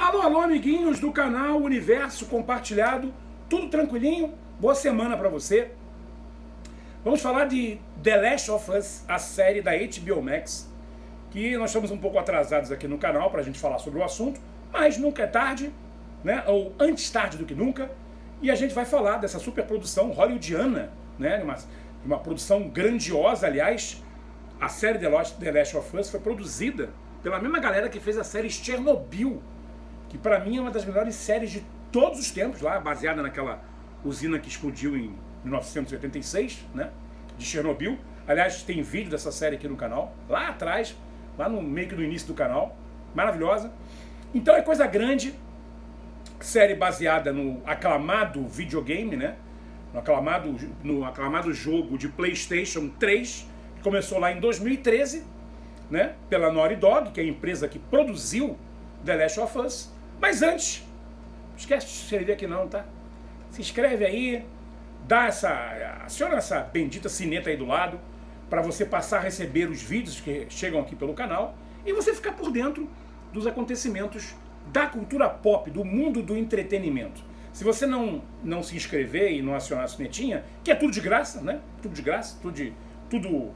Alô, alô, amiguinhos do canal Universo Compartilhado, tudo tranquilinho? Boa semana pra você. Vamos falar de The Last of Us, a série da HBO Max, que nós estamos um pouco atrasados aqui no canal pra gente falar sobre o assunto, mas nunca é tarde, né? Ou antes tarde do que nunca. E a gente vai falar dessa superprodução hollywoodiana, né? Uma produção grandiosa, aliás. A série The Last of Us foi produzida pela mesma galera que fez a série Chernobyl, que pra mim é uma das melhores séries de todos os tempos, lá baseada naquela usina que explodiu em 1986, né, de Chernobyl. Aliás, tem vídeo dessa série aqui no canal, lá atrás, lá no meio que no início do canal, maravilhosa. Então é coisa grande, série baseada no aclamado videogame, né, no aclamado jogo de PlayStation 3, que começou lá em 2013, né, pela Naughty Dog, que é a empresa que produziu The Last of Us. Mas antes, não esquece de se inscrever aqui não, tá? Se inscreve aí, aciona essa bendita sineta aí do lado, para você passar a receber os vídeos que chegam aqui pelo canal e você ficar por dentro dos acontecimentos da cultura pop, do mundo do entretenimento. Se você não se inscrever e não acionar a sinetinha, que é tudo de graça, né? Tudo de graça, tudo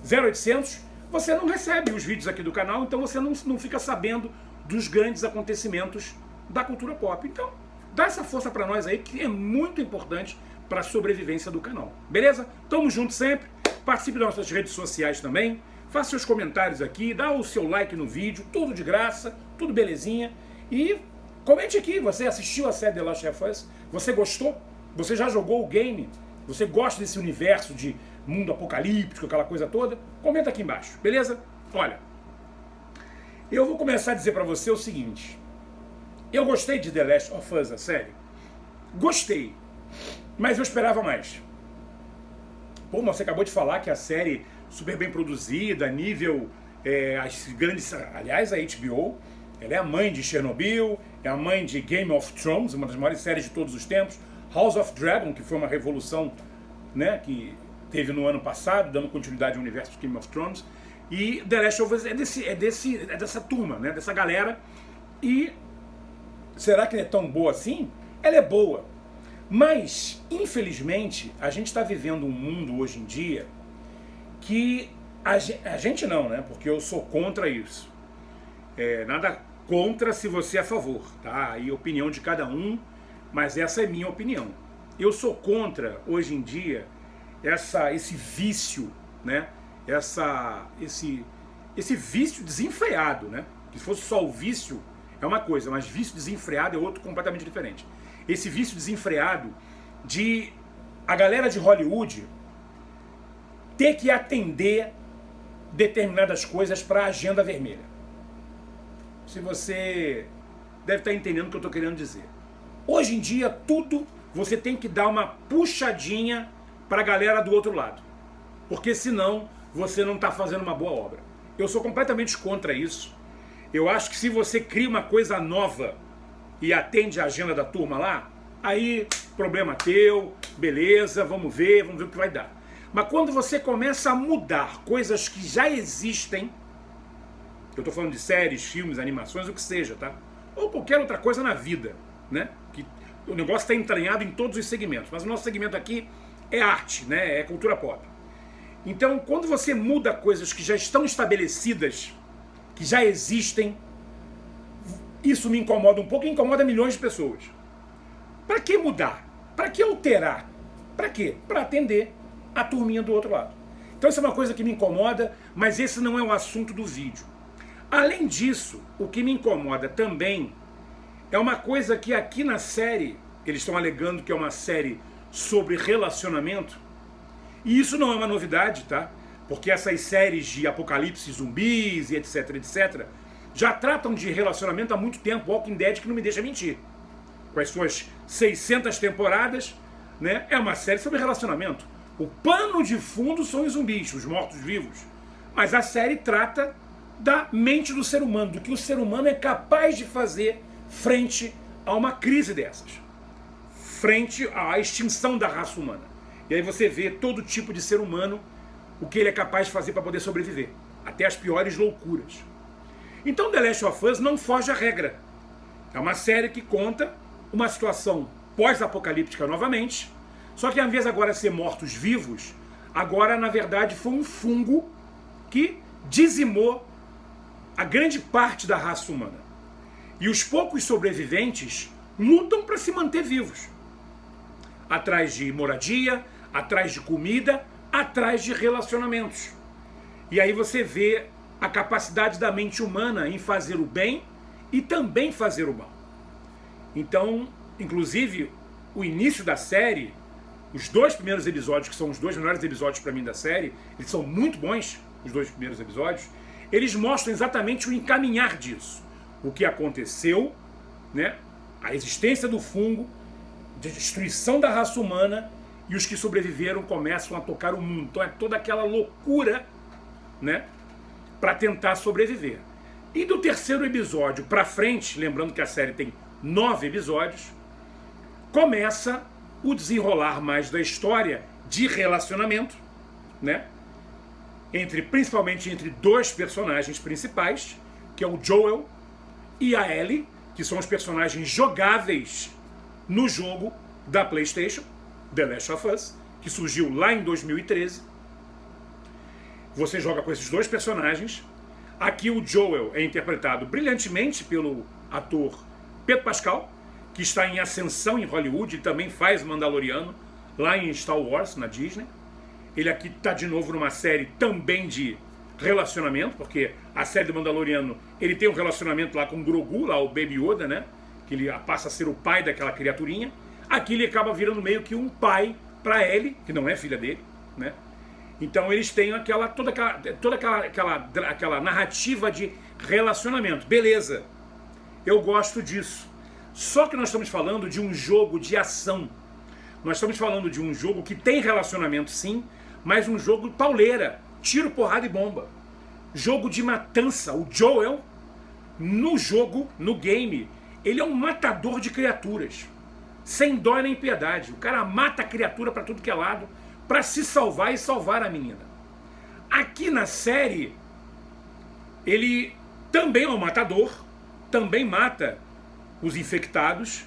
0800, você não recebe os vídeos aqui do canal, então você não fica sabendo dos grandes acontecimentos da cultura pop. Então, dá essa força pra nós aí, que é muito importante para a sobrevivência do canal. Beleza? Tamo junto sempre. Participe das nossas redes sociais também. Faça seus comentários aqui, dá o seu like no vídeo, tudo de graça, tudo belezinha. E comente aqui, você assistiu a série The Last of Us? Você gostou? Você já jogou o game? Você gosta desse universo de mundo apocalíptico, aquela coisa toda? Comenta aqui embaixo, beleza? Olha, eu vou começar a dizer pra você o seguinte. Eu gostei de The Last of Us, a série. Gostei. Mas eu esperava mais. Pô, mas você acabou de falar que a série super bem produzida, nível... as grandes... Aliás, a HBO, ela é a mãe de Chernobyl, é a mãe de Game of Thrones, uma das maiores séries de todos os tempos. House of Dragon, que foi uma revolução, né, que teve no ano passado, dando continuidade ao universo de Game of Thrones. E The Last of Us é dessa turma, né, dessa galera. E será que ela é tão boa assim? Ela é boa. Mas, infelizmente, a gente está vivendo um mundo hoje em dia que a gente não, né? Porque eu sou contra isso. Nada contra se você é a favor, tá? Aí opinião de cada um, mas essa é minha opinião. Eu sou contra, hoje em dia, esse vício, né? Esse vício desenfreado, né? Que se fosse só o vício é uma coisa, mas vício desenfreado é outro completamente diferente. Esse vício desenfreado de a galera de Hollywood ter que atender determinadas coisas para a agenda vermelha. Se você deve estar entendendo o que eu estou querendo dizer. Hoje em dia, tudo você tem que dar uma puxadinha para a galera do outro lado. Porque senão você não está fazendo uma boa obra. Eu sou completamente contra isso. Eu acho que se você cria uma coisa nova e atende a agenda da turma lá, aí problema teu, beleza, vamos ver o que vai dar. Mas quando você começa a mudar coisas que já existem, eu estou falando de séries, filmes, animações, o que seja, tá? Ou qualquer outra coisa na vida, né? Que o negócio está entranhado em todos os segmentos, mas o nosso segmento aqui é arte, né? É cultura pop. Então, quando você muda coisas que já estão estabelecidas, que já existem, isso me incomoda um pouco e incomoda milhões de pessoas. Para que mudar? Para que alterar? Para quê? Para atender a turminha do outro lado. Então isso é uma coisa que me incomoda, mas esse não é o assunto do vídeo. Além disso, o que me incomoda também é uma coisa que aqui na série, eles estão alegando que é uma série sobre relacionamento, e isso não é uma novidade, tá? Porque essas séries de apocalipse zumbis e etc, etc, já tratam de relacionamento há muito tempo. Walking Dead, que não me deixa mentir, com as suas 600 temporadas, né? É uma série sobre relacionamento. O pano de fundo são os zumbis, os mortos-vivos. Mas a série trata da mente do ser humano, do que o ser humano é capaz de fazer frente a uma crise dessas, frente à extinção da raça humana. E aí você vê todo tipo de ser humano, o que ele é capaz de fazer para poder sobreviver, até as piores loucuras. Então The Last of Us não foge à regra. É uma série que conta uma situação pós-apocalíptica novamente, só que ao invés agora de ser mortos-vivos, agora na verdade foi um fungo que dizimou a grande parte da raça humana. E os poucos sobreviventes lutam para se manter vivos. Atrás de moradia, atrás de comida, atrás de relacionamentos. E aí você vê a capacidade da mente humana em fazer o bem e também fazer o mal. Então, inclusive, o início da série, os 2 primeiros episódios, que são os 2 melhores episódios para mim da série, eles são muito bons, os 2 primeiros episódios, eles mostram exatamente o encaminhar disso. O que aconteceu, né? A existência do fungo, a destruição da raça humana, e os que sobreviveram começam a tocar o mundo. Então é toda aquela loucura, né, para tentar sobreviver. E do 3º episódio para frente, lembrando que a série tem 9 episódios, começa o desenrolar mais da história de relacionamento, né, principalmente entre 2 personagens principais, que é o Joel e a Ellie, que são os personagens jogáveis no jogo da PlayStation, The Last of Us, que surgiu lá em 2013. Você joga com esses 2 personagens. Aqui o Joel é interpretado brilhantemente pelo ator Pedro Pascal, que está em ascensão em Hollywood, ele também faz Mandaloriano lá em Star Wars, na Disney. Ele aqui está de novo numa série também de relacionamento, porque a série do Mandaloriano, ele tem um relacionamento lá com o Grogu, lá o Baby Yoda, né? Que ele passa a ser o pai daquela criaturinha. Aqui ele acaba virando meio que um pai para Ellie, que não é filha dele, né? Então eles têm toda aquela narrativa de relacionamento. Beleza, eu gosto disso. Só que nós estamos falando de um jogo de ação. Nós estamos falando de um jogo que tem relacionamento sim, mas um jogo pauleira, tiro, porrada e bomba. Jogo de matança. O Joel, no jogo, no game, ele é um matador de criaturas. Sem dó nem piedade. O cara mata a criatura para tudo que é lado, para se salvar e salvar a menina. Aqui na série, ele também é um matador, também mata os infectados,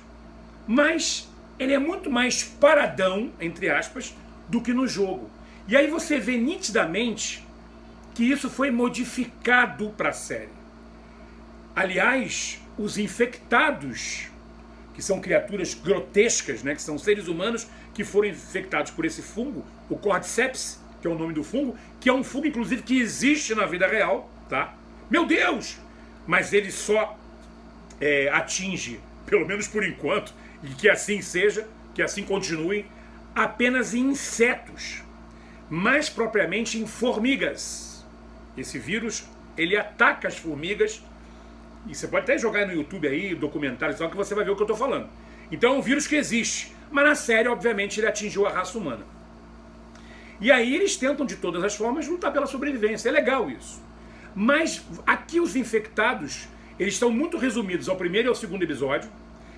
mas ele é muito mais paradão, entre aspas, do que no jogo. E aí você vê nitidamente que isso foi modificado para a série. Aliás, os infectados, que são criaturas grotescas, né, que são seres humanos que foram infectados por esse fungo, o Cordyceps, que é o nome do fungo, que é um fungo, inclusive, que existe na vida real, tá? Meu Deus! Mas ele só atinge, pelo menos por enquanto, e que assim seja, que assim continue, apenas em insetos, mais propriamente em formigas. Esse vírus, ele ataca as formigas, e você pode até jogar no YouTube aí, documentários, que você vai ver o que eu estou falando. Então é um vírus que existe, mas na série, obviamente, ele atingiu a raça humana. E aí eles tentam, de todas as formas, lutar pela sobrevivência. É legal isso. Mas aqui os infectados, eles estão muito resumidos ao 1º e ao 2º episódio.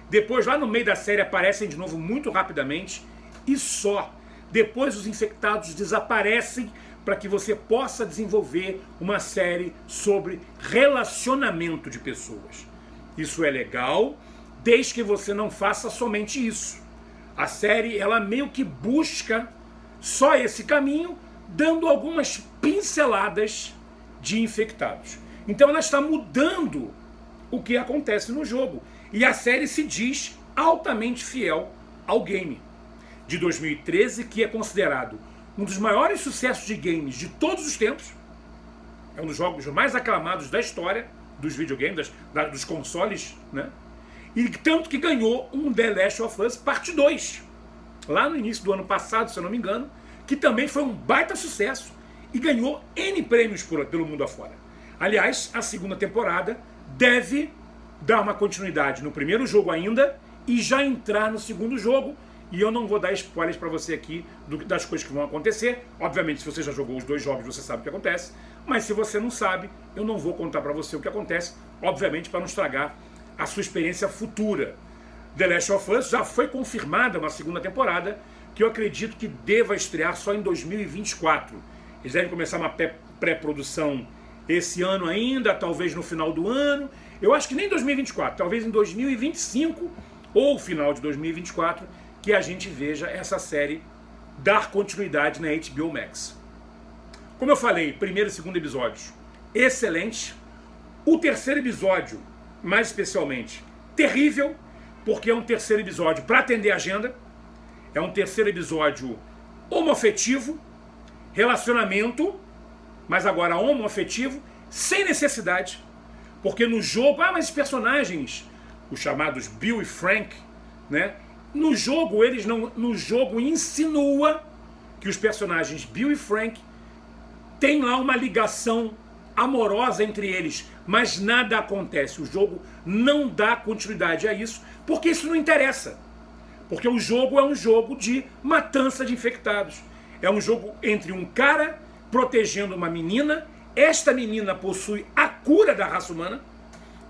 Depois, lá no meio da série, aparecem de novo muito rapidamente. E só. Depois os infectados desaparecem para que você possa desenvolver uma série sobre relacionamento de pessoas. Isso é legal, desde que você não faça somente isso. A série, ela meio que busca só esse caminho, dando algumas pinceladas de infectados. Então ela está mudando o que acontece no jogo. E a série se diz altamente fiel ao game de 2013, que é considerado um dos maiores sucessos de games de todos os tempos. É um dos jogos mais aclamados da história dos videogames, dos consoles, né? E tanto que ganhou um The Last of Us Parte 2, lá no início do ano passado, se eu não me engano, que também foi um baita sucesso e ganhou N prêmios pelo mundo afora. Aliás, a 2ª temporada deve dar uma continuidade no 1º jogo ainda e já entrar no 2º jogo. E eu não vou dar spoilers para você aqui das coisas que vão acontecer. Obviamente, se você já jogou os 2 jogos, você sabe o que acontece. Mas se você não sabe, eu não vou contar para você o que acontece, obviamente para não estragar a sua experiência futura. The Last of Us já foi confirmada uma 2ª temporada, que eu acredito que deva estrear só em 2024. Eles devem começar uma pré-produção esse ano ainda, talvez no final do ano, Eu acho que nem em 2024, talvez em 2025 ou final de 2024, que a gente veja essa série dar continuidade na HBO Max. Como eu falei, primeiro e segundo episódios excelentes. O terceiro episódio, mais especialmente, terrível, porque é um terceiro episódio para atender a agenda. É um terceiro episódio homoafetivo, relacionamento, mas agora homoafetivo, sem necessidade. Porque no jogo, mas os personagens, os chamados Bill e Frank, né? No jogo, no jogo insinua que os personagens Bill e Frank têm lá uma ligação amorosa entre eles, mas nada acontece. O jogo não dá continuidade a isso, porque isso não interessa. Porque o jogo é um jogo de matança de infectados. É um jogo entre um cara protegendo uma menina. Esta menina possui a cura da raça humana,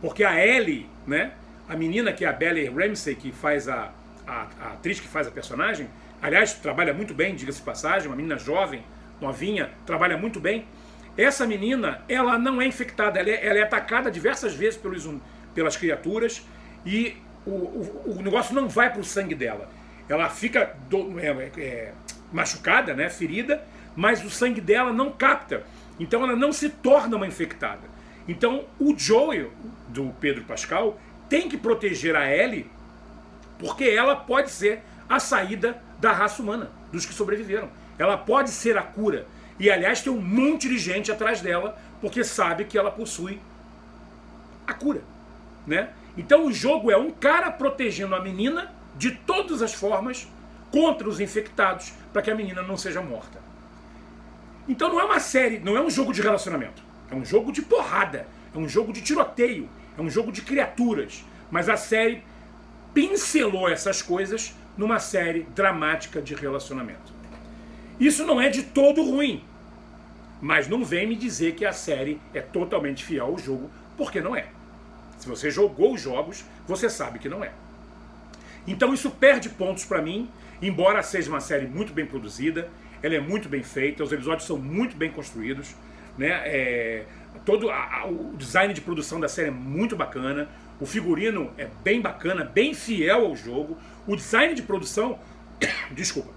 porque a Ellie, né, a menina que é a Bella Ramsey, que faz a atriz que faz a personagem, aliás, trabalha muito bem, diga-se de passagem, uma menina jovem, novinha, trabalha muito bem. Essa menina, ela não é infectada, ela é atacada diversas vezes pelas criaturas e o negócio não vai para o sangue dela. Ela fica machucada, né, ferida, mas o sangue dela não capta. Então ela não se torna uma infectada. Então o Joel, do Pedro Pascal, tem que proteger a Ellie, porque ela pode ser a saída da raça humana, dos que sobreviveram. Ela pode ser a cura. E, aliás, tem um monte de gente atrás dela, porque sabe que ela possui a cura, né? Então o jogo é um cara protegendo a menina de todas as formas contra os infectados, para que a menina não seja morta. Então não é uma série, não é um jogo de relacionamento. É um jogo de porrada, é um jogo de tiroteio, é um jogo de criaturas. Mas a série pincelou essas coisas numa série dramática de relacionamento. Isso não é de todo ruim, mas não vem me dizer que a série é totalmente fiel ao jogo, porque não é. Se você jogou os jogos, você sabe que não é. Então isso perde pontos para mim, embora seja uma série muito bem produzida, ela é muito bem feita, os episódios são muito bem construídos, né? Todo o design de produção da série é muito bacana, o figurino é bem bacana, bem fiel ao jogo, o design de produção, desculpa,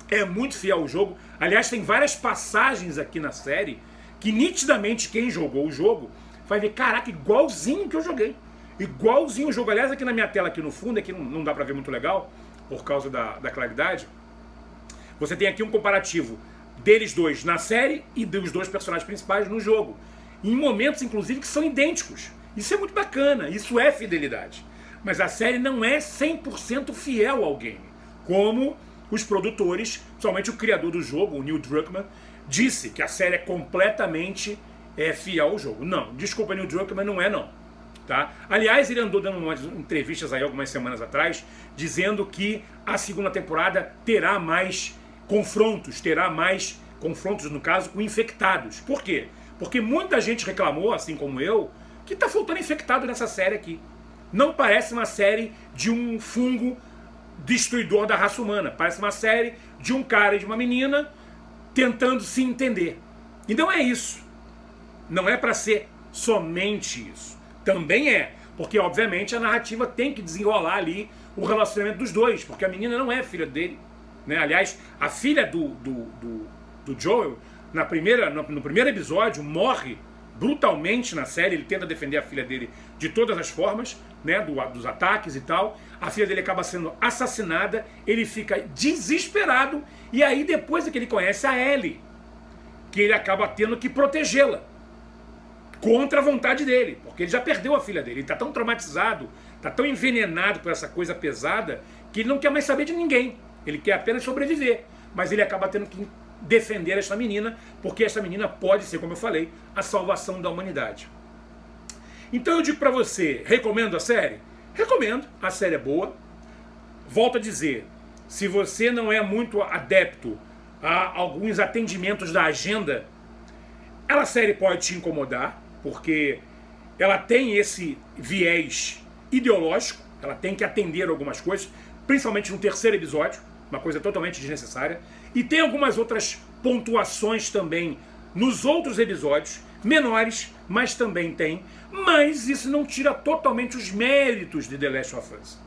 é muito fiel ao jogo. Aliás, tem várias passagens aqui na série que nitidamente quem jogou o jogo vai ver, caraca, igualzinho que eu joguei. Igualzinho o jogo. Aliás, aqui na minha tela, aqui no fundo, aqui não dá pra ver muito legal, por causa da claridade. Você tem aqui um comparativo deles dois na série e dos dois personagens principais no jogo. Em momentos, inclusive, que são idênticos. Isso é muito bacana, isso é fidelidade. Mas a série não é 100% fiel ao game. Como os produtores, principalmente o criador do jogo, o Neil Druckmann, disse que a série é completamente fiel ao jogo. Não, desculpa, Neil Druckmann, não é não. Tá? Aliás, ele andou dando umas entrevistas aí algumas semanas atrás, dizendo que a segunda temporada terá mais confrontos, no caso, com infectados. Por quê? Porque muita gente reclamou, assim como eu, que tá faltando infectado nessa série aqui. Não parece uma série de um fungo destruidor da raça humana. Parece uma série de um cara e de uma menina tentando se entender. E não é isso. Não é para ser somente isso. Também é, porque obviamente a narrativa tem que desenrolar ali o relacionamento dos dois, porque a menina não é filha dele, né? Aliás, a filha do Joel, no primeiro episódio, morre brutalmente na série. Ele tenta defender a filha dele de todas as formas, né, dos ataques e tal. A filha dele acaba sendo assassinada, ele fica desesperado, e aí depois é que ele conhece a Ellie, que ele acaba tendo que protegê-la contra a vontade dele, porque ele já perdeu a filha dele. Ele está tão traumatizado, está tão envenenado por essa coisa pesada, que ele não quer mais saber de ninguém. Ele quer apenas sobreviver, mas ele acaba tendo que defender esta menina, porque esta menina pode ser, como eu falei, a salvação da humanidade. Então eu digo pra você, recomendo a série? Recomendo, a série é boa. Volto a dizer, se você não é muito adepto a alguns atendimentos da agenda, a série pode te incomodar, porque ela tem esse viés ideológico, ela tem que atender algumas coisas, principalmente no terceiro episódio, uma coisa totalmente desnecessária, e tem algumas outras pontuações também nos outros episódios, menores, mas também tem. Mas isso não tira totalmente os méritos de The Last of Us.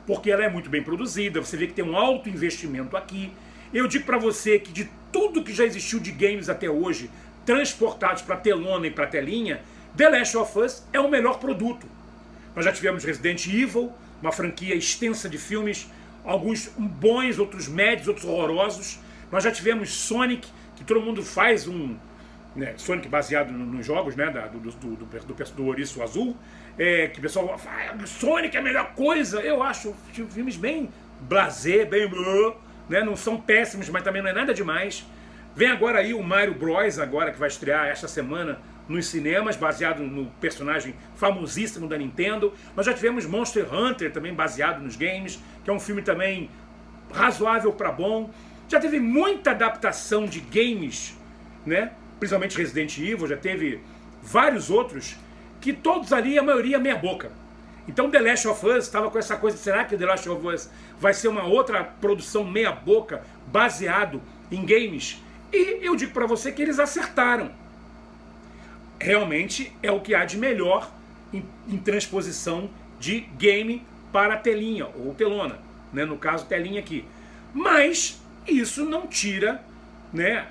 Porque ela é muito bem produzida, você vê que tem um alto investimento aqui. Eu digo para você que de tudo que já existiu de games até hoje, transportados para telona e para telinha, The Last of Us é o melhor produto. Nós já tivemos Resident Evil, uma franquia extensa de filmes, alguns bons, outros médios, outros horrorosos. Nós já tivemos Sonic, que todo mundo faz né, Sonic baseado nos jogos, né, do Ouriço Azul, que o pessoal fala, Sonic é a melhor coisa. Eu acho filmes bem blasé, bem... né, não são péssimos, mas também não é nada demais. Vem agora aí o Mario Bros, agora, que vai estrear esta semana nos cinemas, baseado no personagem famosíssimo da Nintendo. Nós já tivemos Monster Hunter, também baseado nos games, que é um filme também razoável para bom. Já teve muita adaptação de games, né? Principalmente Resident Evil, já teve vários outros, que todos ali, a maioria, meia boca. Então The Last of Us estava com essa coisa, será que The Last of Us vai ser uma outra produção meia boca, baseado em games? E eu digo para você que eles acertaram. Realmente é o que há de melhor em transposição de game para telinha, ou telona, né? No caso telinha aqui. Mas isso não tira, né,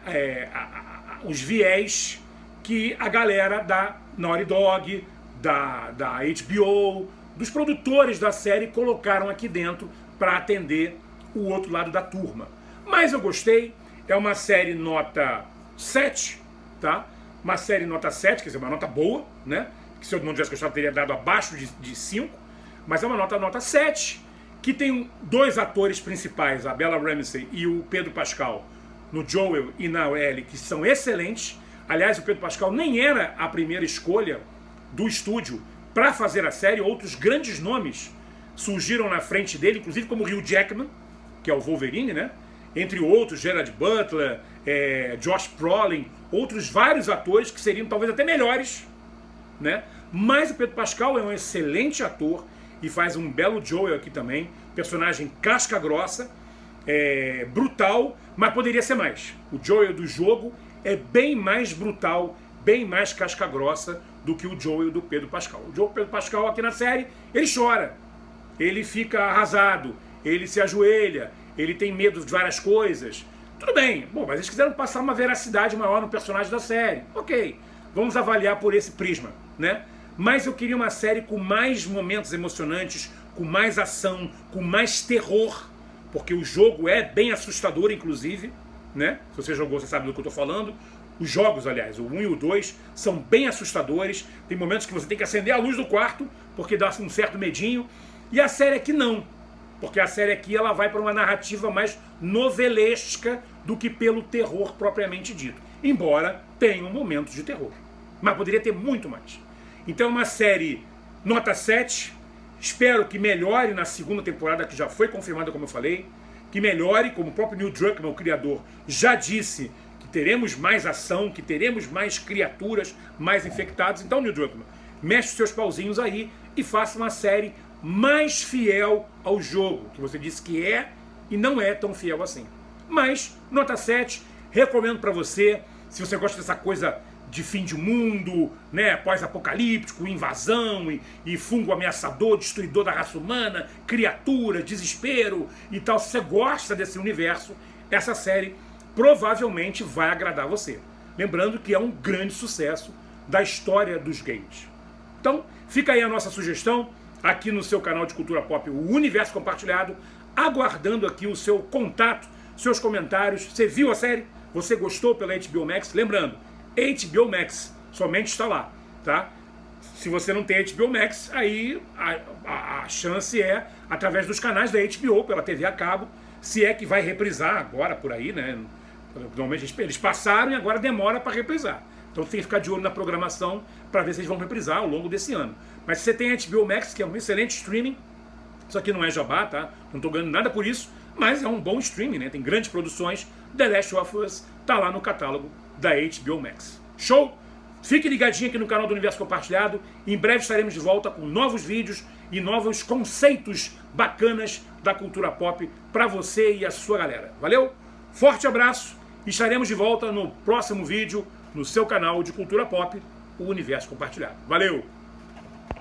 os viés que a galera da Naughty Dog, da HBO, dos produtores da série colocaram aqui dentro para atender o outro lado da turma. Mas eu gostei, é uma série nota 7, tá? Uma série nota 7, quer dizer, uma nota boa, né? Que se eu não tivesse gostado, teria dado abaixo de 5, mas é uma nota 7, que tem dois atores principais, a Bella Ramsey e o Pedro Pascal, no Joel e na Ellie, que são excelentes. Aliás, o Pedro Pascal nem era a primeira escolha do estúdio para fazer a série. Outros grandes nomes surgiram na frente dele, inclusive como Hugh Jackman, que é o Wolverine, né? Entre outros, Gerard Butler, Josh Brolin, outros vários atores que seriam talvez até melhores, né? Mas o Pedro Pascal é um excelente ator e faz um belo Joel aqui também, personagem casca grossa, brutal, mas poderia ser mais. O Joel do jogo é bem mais brutal, bem mais casca grossa do que o Joel do Pedro Pascal. O Joel do Pedro Pascal aqui na série, ele chora, ele fica arrasado, ele se ajoelha, ele tem medo de várias coisas. Tudo bem, bom, mas eles quiseram passar uma veracidade maior no personagem da série. Ok, vamos avaliar por esse prisma, né? Mas eu queria uma série com mais momentos emocionantes, com mais ação, com mais terror, porque o jogo é bem assustador, inclusive, né? Se você jogou, você sabe do que eu estou falando. Os jogos, aliás, o 1 e o 2, são bem assustadores. Tem momentos que você tem que acender a luz do quarto, porque dá um certo medinho. E a série aqui não. Porque a série aqui ela vai para uma narrativa mais novelesca do que pelo terror propriamente dito. Embora tenha momentos de terror. Mas poderia ter muito mais. Então é uma série nota 7. Espero que melhore na segunda temporada, que já foi confirmada, como eu falei. Que melhore, como o próprio Neil Druckmann, o criador, já disse que teremos mais ação, que teremos mais criaturas, mais infectados. Então, Neil Druckmann, mexe os seus pauzinhos aí e faça uma série mais fiel ao jogo, que você disse que é e não é tão fiel assim. Mas, nota 7, recomendo para você, se você gosta dessa coisa de fim de mundo, né, pós-apocalíptico, invasão e fungo ameaçador, destruidor da raça humana, criatura, desespero e tal, se você gosta desse universo, essa série provavelmente vai agradar você. Lembrando que é um grande sucesso da história dos games. Então, fica aí a nossa sugestão, aqui no seu canal de cultura pop, o Universo Compartilhado, aguardando aqui o seu contato, seus comentários. Você viu a série? Você gostou pela HBO Max? Lembrando, HBO Max somente está lá, tá? Se você não tem HBO Max, aí a chance é através dos canais da HBO, pela TV a cabo, se é que vai reprisar agora por aí, né? Normalmente eles passaram e agora demora para reprisar. Então tem que ficar de olho na programação para ver se eles vão reprisar ao longo desse ano. Mas se você tem HBO Max, que é um excelente streaming, isso aqui não é jabá, tá? Não estou ganhando nada por isso, mas é um bom streaming, né? Tem grandes produções. The Last of Us tá lá no catálogo da HBO Max. Show? Fique ligadinho aqui no canal do Universo Compartilhado. Em breve estaremos de volta com novos vídeos e novos conceitos bacanas da cultura pop para você e a sua galera. Valeu? Forte abraço. Estaremos de volta no próximo vídeo no seu canal de cultura pop, o Universo Compartilhado. Valeu!